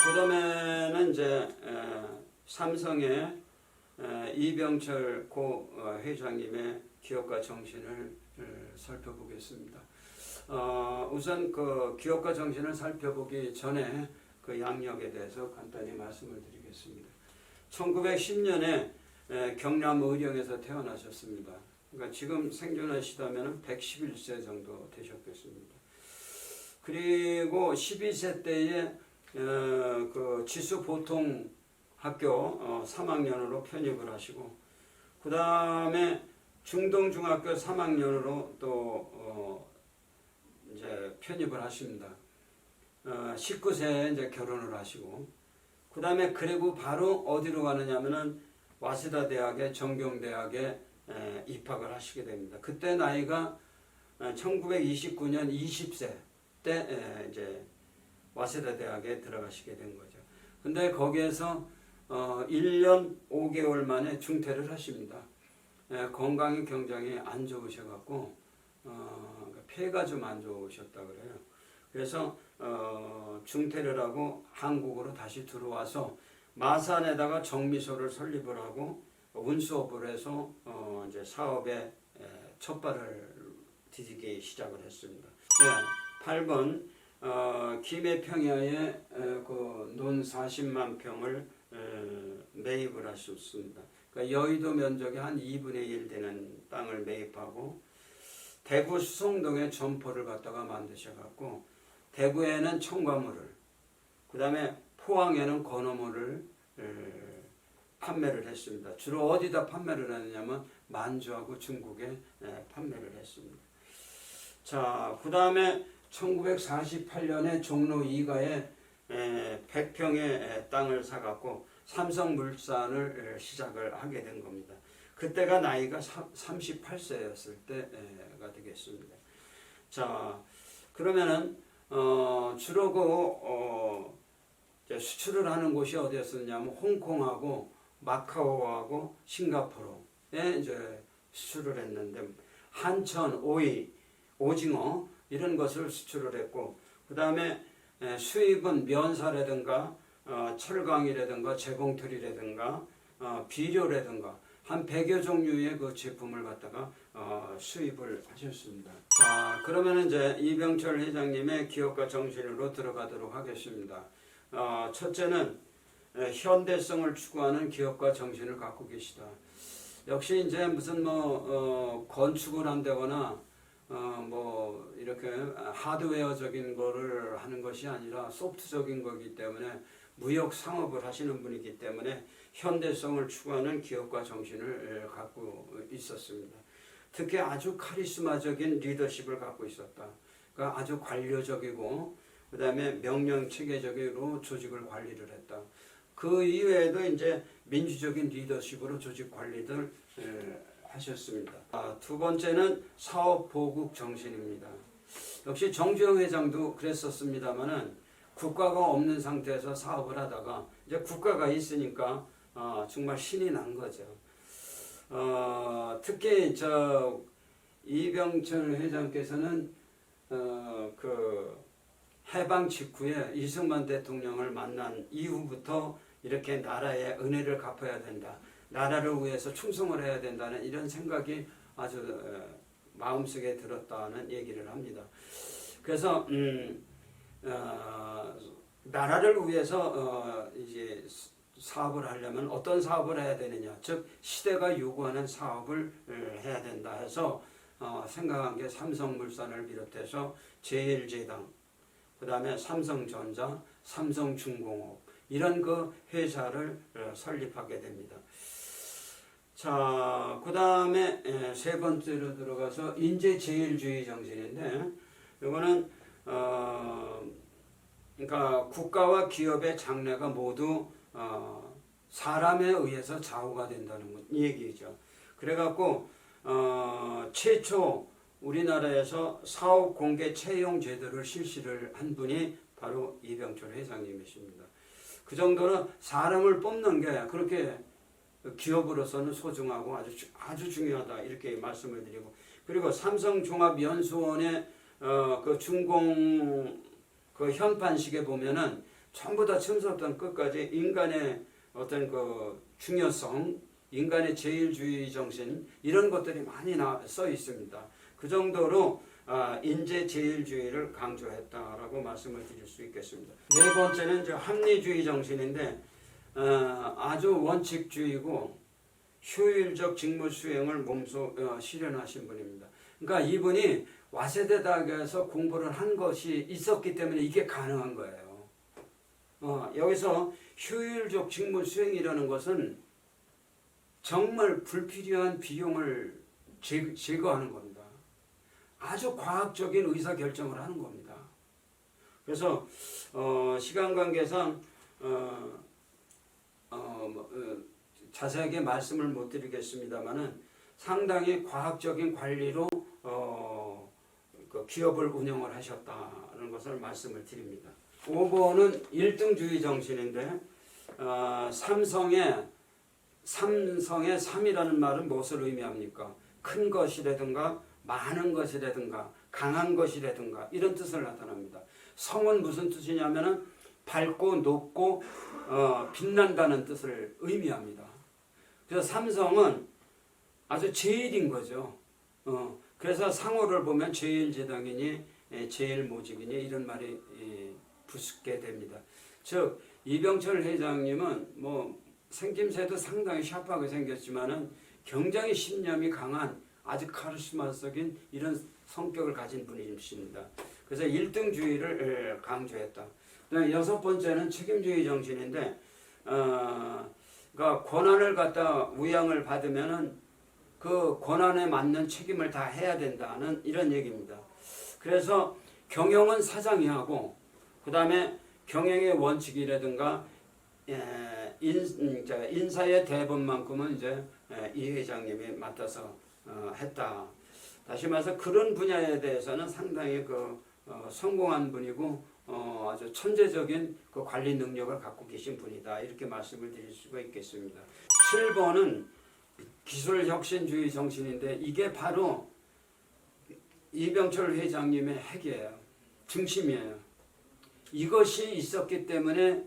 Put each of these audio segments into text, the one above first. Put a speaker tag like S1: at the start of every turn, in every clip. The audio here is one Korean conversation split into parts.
S1: 그다음에는 이제 삼성의 이병철 고 회장님의 기업가 정신을 살펴보겠습니다. 우선 그 기업가 정신을 살펴보기 전에 그 양력에 대해서 간단히 말씀을 드리겠습니다. 1910년에 경남 의령에서 태어나셨습니다. 그러니까 지금 생존하시다면 111세 정도 되셨겠습니다. 그리고 12세 때에 그 지수보통 학교 3학년으로 편입을 하시고, 그 다음에 중동중학교 3학년으로 또 이제 편입을 하십니다. 19세에 이제 결혼을 하시고, 그 다음에 그리고 바로 어디로 가느냐면은 와세다 대학의 정경대학에 입학을 하시게 됩니다. 그때 나이가 1929년 20세 때 이제 와세다 대학에 들어가시게 된 거죠. 근데 거기에서 1년 5개월 만에 중퇴를 하십니다. 건강이 굉장히 안 좋으셔갖고 폐가 좀 안 좋으셨다 그래요. 그래서 중퇴를 하고 한국으로 다시 들어와서 마산에다가 정미소를 설립을 하고 운수업을 해서 이제 사업에 첫 발을 디디기 시작을 했습니다. 8번 김해평야에 그 논 40만 평을 매입을 하셨습니다. 그러니까 여의도 면적의 한 2분의 1 되는 땅을 매입하고 대구 수성동에 점포를 갖다가 만드셔갖고 대구에는 청과물을, 그 다음에 포항에는 건어물을 판매를 했습니다. 주로 어디다 판매를 하느냐면 만주하고 중국에 판매를 했습니다. 자, 그 다음에 1948년에 종로 2가에 100평의 땅을 사갖고 삼성물산을 시작을 하게 된 겁니다. 그때가 나이가 38세였을 때가 되겠습니다. 자, 그러면은 주로 수출을 하는 곳이 어디였었냐면 홍콩하고 마카오하고 싱가포르에 이제 수출을 했는데, 한천, 오이, 오징어 이런 것을 수출을 했고, 그 다음에 수입은 면사라든가 철강이라든가 재봉틀이라든가 비료라든가 한 100여 종류의 그 제품을 갖다가 수입을 하셨습니다. 자, 그러면 이제 이병철 회장님의 기업가 정신으로 들어가도록 하겠습니다. 첫째는 현대성을 추구하는 기업가 정신을 갖고 계시다. 역시 이제 무슨 건축을 한다거나 뭐 이렇게 하드웨어적인 거를 하는 것이 아니라 소프트적인 거기 때문에 무역 상업을 하시는 분이기 때문에 현대성을 추구하는 기업가 정신을 갖고 있었습니다. 특히 아주 카리스마적인 리더십을 갖고 있었다. 그러니까 아주 관료적이고 그 다음에 명령 체계적으로 조직을 관리를 했다. 그 이외에도 이제 민주적인 리더십으로 조직 관리를 하셨습니다. 두 번째는 사업 보국 정신입니다. 역시 정주영 회장도 그랬었습니다만은 국가가 없는 상태에서 사업을 하다가 이제 국가가 있으니까 정말 신이 난 거죠. 특히 이병철 회장께서는 그 해방 직후에 이승만 대통령을 만난 이후부터 이렇게 나라에 은혜를 갚아야 된다, 나라를 위해서 충성을 해야 된다는 이런 생각이 아주 마음속에 들었다는 얘기를 합니다. 그래서 나라를 위해서 이제 사업을 하려면 어떤 사업을 해야 되느냐, 즉 시대가 요구하는 사업을 해야 된다 해서 생각한 게 삼성물산을 비롯해서 제일제당, 그 다음에 삼성전자, 삼성중공업 이런 그 회사를 설립하게 됩니다. 자, 그 다음에 세 번째로 들어가서 인재제일주의 정신인데, 이거는 그러니까 국가와 기업의 장래가 모두 사람에 의해서 좌우가 된다는 얘기죠. 그래갖고 최초 우리나라에서 사업 공개 채용 제도를 실시를 한 분이 바로 이병철 회장님이십니다. 그 정도는 사람을 뽑는 게 그렇게 기업으로서는 소중하고 아주 중요하다 이렇게 말씀을 드리고, 그리고 삼성종합연수원의 그 준공 그 현판식에 보면은 전부 다 처음부터 끝까지 인간의 어떤 그 중요성, 인간의 제일주의 정신 이런 것들이 많이 써 있습니다. 그 정도로 인재 제일주의를 강조했다라고 말씀을 드릴 수 있겠습니다. 네 번째는 이제 합리주의 정신인데 아주 원칙주의고 효율적 직무 수행을 몸소 실현하신 분입니다. 그러니까 이분이 와세대 대학에서 공부를 한 것이 있었기 때문에 이게 가능한 거예요. 여기서 효율적 직무 수행이라는 것은 정말 불필요한 비용을 제거하는 겁니다. 아주 과학적인 의사결정을 하는 겁니다. 그래서 시간 관계상 자세하게 말씀을 못 드리겠습니다만은 상당히 과학적인 관리로 그 기업을 운영을 하셨다는 것을 말씀을 드립니다. 5번은 1등주의 정신인데 삼성의 3이라는 말은 무엇을 의미합니까? 큰 것이라든가 많은 것이라든가 강한 것이라든가 이런 뜻을 나타납니다. 성은 무슨 뜻이냐면은 밝고 높고 빛난다는 뜻을 의미합니다. 그래서 삼성은 아주 제일인 거죠. 그래서 상호를 보면 제일제당이니 제일모직이니 이런 말이 붙게 됩니다. 즉 이병철 회장님은 뭐 생김새도 상당히 샤프하게 생겼지만은 굉장히 신념이 강한 아주 카리스마적인 이런 성격을 가진 분이십니다. 그래서 1등주의를 강조했다. 여섯 번째는 책임주의 정신인데, 그러니까 권한을 갖다 우양을 받으면은 그 권한에 맞는 책임을 다 해야 된다는 이런 얘기입니다. 그래서 경영은 사장이 하고, 그 다음에 경영의 원칙이라든가 인사의 대부분만큼은 이제 이 회장님이 맡아서 했다. 다시 말해서 그런 분야에 대해서는 상당히 성공한 분이고 아주 천재적인 그 관리 능력을 갖고 계신 분이다. 이렇게 말씀을 드릴 수가 있겠습니다. 7번은 기술혁신주의 정신인데 이게 바로 이병철 회장님의 핵이에요. 중심이에요. 이것이 있었기 때문에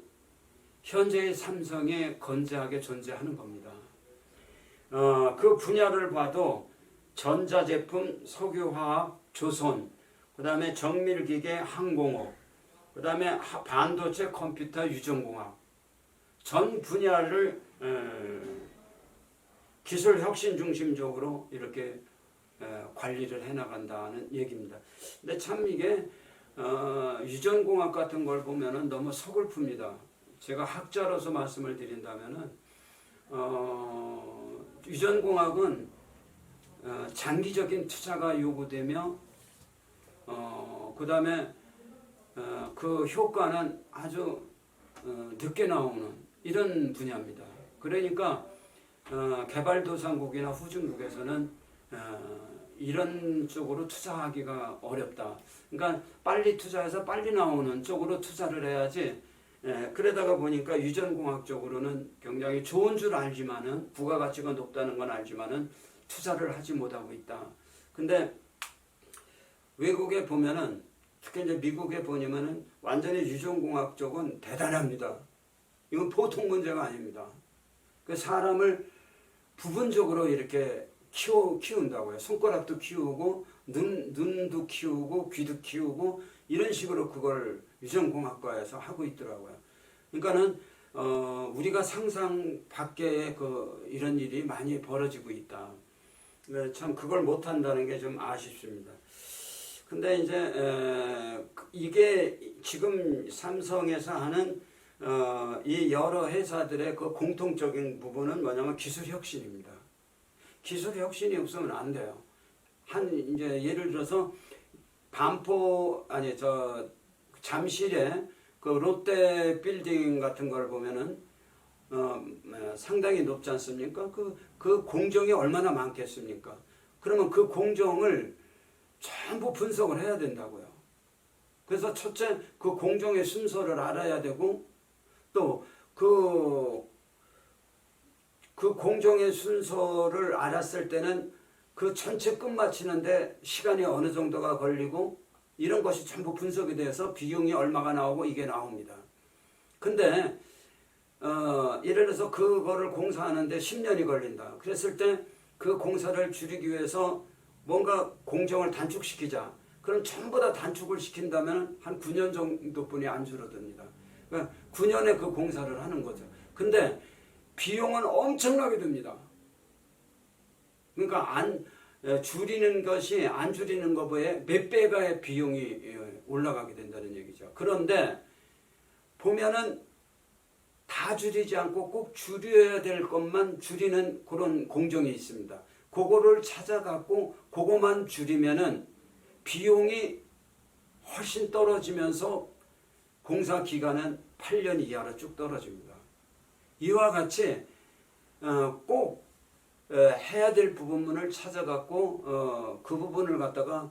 S1: 현재의 삼성이 건재하게 존재하는 겁니다. 그 분야를 봐도 전자제품, 석유화학, 조선, 그 다음에 정밀기계, 항공업, 그 다음에 반도체, 컴퓨터, 유전공학 전 분야를 기술혁신 중심적으로 이렇게 관리를 해나간다는 얘기입니다. 근데 참 이게 유전공학 같은 걸 보면은 너무 서글픕니다. 제가 학자로서 말씀을 드린다면은 유전공학은 장기적인 투자가 요구되며 그 다음에 그 효과는 아주 늦게 나오는 이런 분야입니다. 그러니까 개발도상국이나 후진국에서는 이런 쪽으로 투자하기가 어렵다. 그러니까 빨리 투자해서 빨리 나오는 쪽으로 투자를 해야지. 그러다가 보니까 유전공학 쪽으로는 굉장히 좋은 줄 알지만은 부가가치가 높다는 건 알지만은 투자를 하지 못하고 있다. 근데 외국에 보면은 특히 이제 미국에 보면은 완전히 유전공학 쪽은 대단합니다. 이건 보통 문제가 아닙니다. 그 사람을 부분적으로 이렇게 키운다고요. 손가락도 키우고 눈도 키우고 귀도 키우고 이런 식으로 그걸 유전공학과에서 하고 있더라고요. 그러니까는 우리가 상상 밖의 이런 일이 많이 벌어지고 있다. 참 그걸 못한다는 게 좀 아쉽습니다. 근데 이제 이게 지금 삼성에서 하는 이 여러 회사들의 그 공통적인 부분은 뭐냐면 기술 혁신입니다. 기술 혁신이 없으면 안 돼요. 이제 예를 들어서 잠실에 그 롯데 빌딩 같은 걸 보면은 상당히 높지 않습니까? 그 공정이 얼마나 많겠습니까? 그러면 그 공정을 전부 분석을 해야 된다고요. 그래서 첫째 그 공정의 순서를 알아야 되고 또 그 공정의 순서를 알았을 때는 그 전체 끝마치는데 시간이 어느 정도가 걸리고 이런 것이 전부 분석이 돼서 비용이 얼마가 나오고 이게 나옵니다. 근데 예를 들어서 그거를 공사하는데 10년이 걸린다. 그랬을 때 그 공사를 줄이기 위해서 뭔가 공정을 단축시키자. 그럼 전부 다 단축을 시킨다면 한 9년 정도뿐이 안 줄어듭니다. 그러니까 9년에 그 공사를 하는 거죠. 근데 비용은 엄청나게 듭니다. 그러니까 줄이는 것이 안 줄이는 것보다 몇 배가의 비용이 올라가게 된다는 얘기죠. 그런데 보면은 다 줄이지 않고 꼭 줄여야 될 것만 줄이는 그런 공정이 있습니다. 그거를 찾아갖고 그거만 줄이면은 비용이 훨씬 떨어지면서 공사 기간은 8년 이하로 쭉 떨어집니다. 이와 같이 꼭 해야 될 부분을 찾아갖고 그 부분을 갖다가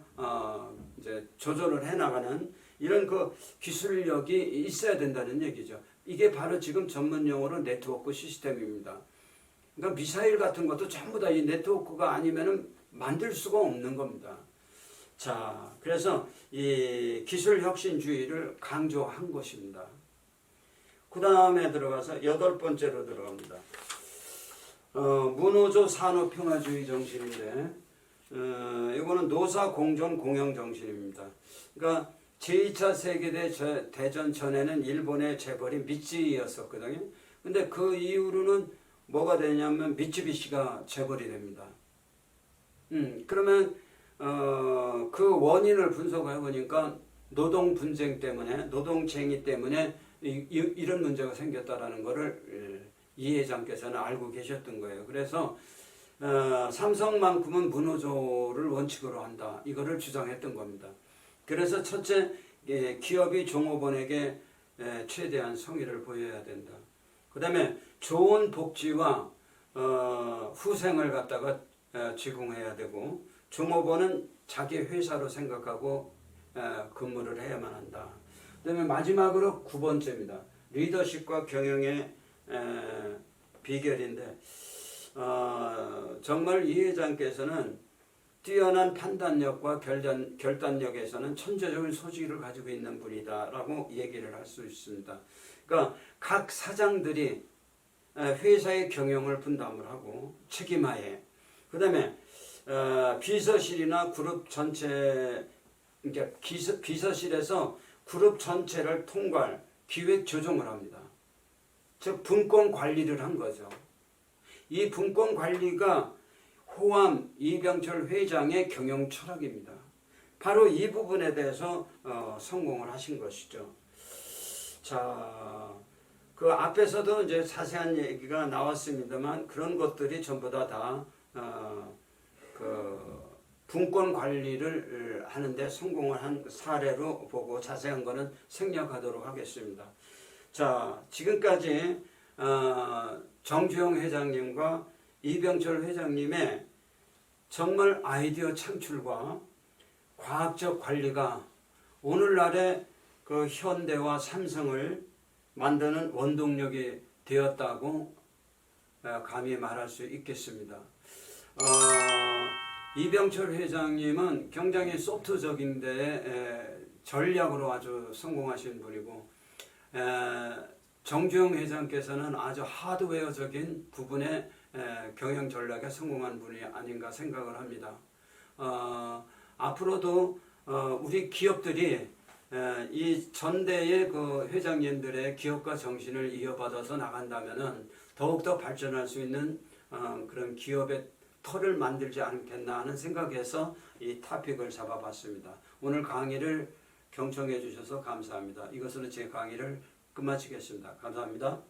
S1: 이제 조절을 해나가는 이런 그 기술력이 있어야 된다는 얘기죠. 이게 바로 지금 전문 용어로 네트워크 시스템입니다. 그러니까 미사일 같은 것도 전부 다 이 네트워크가 아니면은 만들 수가 없는 겁니다. 자, 그래서 이 기술 혁신주의를 강조한 것입니다. 그 다음에 들어가서 8번째로 들어갑니다. 문호조 산업평화주의 정신인데, 이거는 노사공존 공영정신입니다. 그러니까 제2차 세계대전 전에는 일본의 재벌이 미쯔이였었거든요. 근데 그 이후로는 뭐가 되냐면 미쯔비시가 재벌이 됩니다. 그러면 그 원인을 분석해 보니까 노동 분쟁 때문에, 노동쟁의 때문에 이런 문제가 생겼다라는 것을 이 회장께서는 알고 계셨던 거예요. 그래서 삼성만큼은 문호조를 원칙으로 한다. 이거를 주장했던 겁니다. 그래서 첫째, 기업이 종업원에게 최대한 성의를 보여야 된다. 그 다음에 좋은 복지와 후생을 갖다가 제공해야 되고, 종업원은 자기 회사로 생각하고 근무를 해야만 한다. 그 다음에 마지막으로 9번째입니다. 리더십과 경영의 비결인데, 정말 이 회장께서는 뛰어난 판단력과 결단력에서는 천재적인 소질을 가지고 있는 분이다라고 얘기를 할 수 있습니다. 그러니까 각 사장들이 회사의 경영을 분담을 하고 책임하에, 그 다음에 비서실이나 그룹 전체, 그러니까 비서실에서 그룹 전체를 통괄, 기획 조정을 합니다. 즉 분권 관리를 한 거죠. 이 분권 관리가 호암 이병철 회장의 경영 철학입니다. 바로 이 부분에 대해서 성공을 하신 것이죠. 자, 그 앞에서도 이제 자세한 얘기가 나왔습니다만 그런 것들이 전부 다 그 분권 관리를 하는데 성공을 한 사례로 보고 자세한 거는 생략하도록 하겠습니다. 자, 지금까지 정주영 회장님과 이병철 회장님의 정말 아이디어 창출과 과학적 관리가 오늘날의 그 현대와 삼성을 만드는 원동력이 되었다고 감히 말할 수 있겠습니다. 이병철 회장님은 굉장히 소프트적인데 전략으로 아주 성공하신 분이고, 정주영 회장께서는 아주 하드웨어적인 부분에 경영 전략에 성공한 분이 아닌가 생각을 합니다. 앞으로도 우리 기업들이 이 전대의 그 회장님들의 기업가 정신을 이어받아서 나간다면은 더욱더 발전할 수 있는 그런 기업의 터를 만들지 않겠나 하는 생각에서 이 토픽을 잡아봤습니다. 오늘 강의를 경청해 주셔서 감사합니다. 이것으로 제 강의를 끝마치겠습니다. 감사합니다.